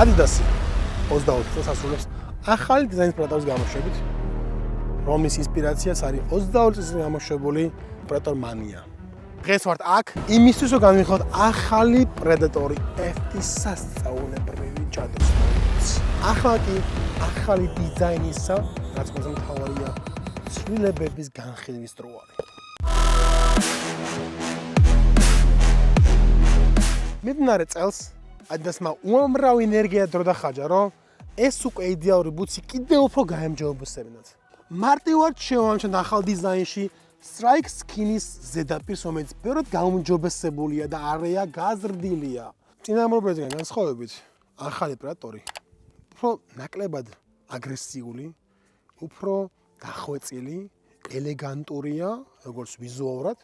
Adidas-ი 24 წელს ასრულებს ახალი დიზაინის პრედატორის გამოშვებით, რომლის ინსპირაციაც არის 22 წელს გამოშვებული პრედატორ მანია. დღეს ვართ აქ იმისთვის, რომ განვიხილოთ ახალი პრედატორი F-ის სასწაულებრივი ჯადოსნურიც. ახლა კი ახალი დიზაინისა, რაც ყველაზე მთავარია, ცვლილებების განხილვის დრო არის. მიმდინარე წელს Adidas-მა უამრავ ენერგია დრო დახაჯა, რომ ეს უკვე იდეალური ბუცი კიდევ უფრო გაემჯობესებინათ. მარტივად შევამჩნევთ ახალ დიზაინში Strike Skin-ის ზედაპირს, რომელიც ბევრად გაუმჯობესებულია და არეა გაზრდილია. წინამორბედიდან განსხვავებით, ახალი პრედატორი უფრო ნაკლებად აგრესიული, უფრო დახვეწილი, ელეგანტურია, როგორც ვიზუალურად,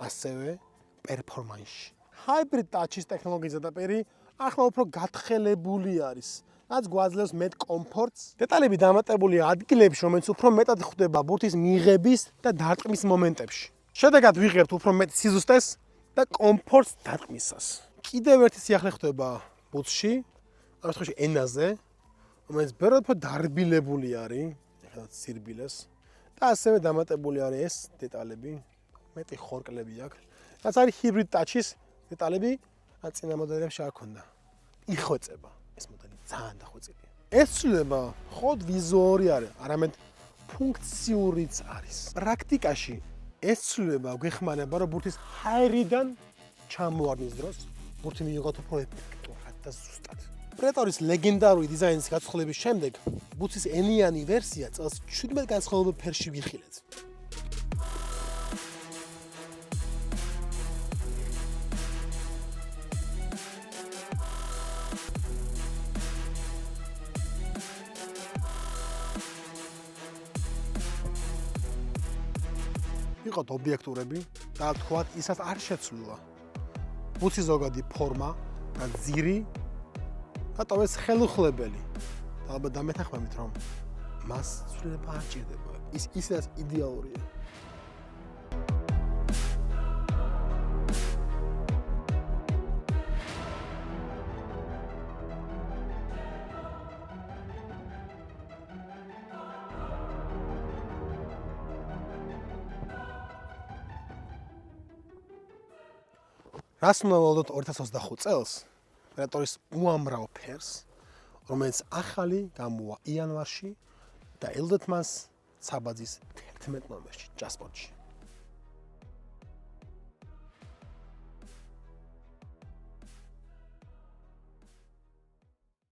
ასევე პერფორმანსში. Hybrid Touch-ის ტექნოლოგიის ზედაპირი ახლა უფრო გათხელებული არის, რაც გვაძლევს მეტ კომფორტს. დეტალები დამატებულია ადგილებში, რომელიც უფრო მეტად ხვდება ბურთის მიღების და დარტყმის მომენტებში. შედეგად ვიღებთ უფრო მეტ სიზუსტეს და კომფორტს დარტყმისას. კიდევ ერთი სიახლე ხვდება ბუთში, ამ შემთხვევაში ენაზე, რომელიც ბევრად უფრო დარბილებული არის, ეხლა სირბილეს და ასევე დამატებული არის ეს დეტალები, მეტი ხორკლები აქვს, რაც არის Hybrid Touch-ის დეტალები, რაც წინა მოდელებში არ ჰქონდა. იხვეწება ეს მოდელი ძალიან დახვეწილია. ეს ცვლილება მხოლოდ ვიზუალური არის, არამედ ფუნქციურიც არის. პრაქტიკაში ეს ცვლილება გვეხმარება, რომ ბურთის ჰაერიდან ჩამოარდნის დროს ბურთი მიიღოთ უფრო ეფექტურად და ზუსტად. პრედატორის ლეგენდარული დიზაინის გაცვლების შემდეგ ბუცის ენიანი ვერსია წელს 17 განსხვავებულ ფერში ვიხილეთ. იყოთ ობიექტურები და თქვათ, ისაც არ შეცვლილა. ბუცის ზოგადი ფორმა და ძირი და ტოვეს ხელუხლებელი. და ალბათ დამეთანხმებით, რომ მას ცვლილება არ ჭირდება. ის ისედაც იდეალურია. რას უნდა ველოდოთ 2025 წელს პრედატორის უამრავ ფერს, რომელიც ახალი გამოვა იანვარში და ელოდეთ მას საბაძის 11 ნომერში, ჯასპორტში.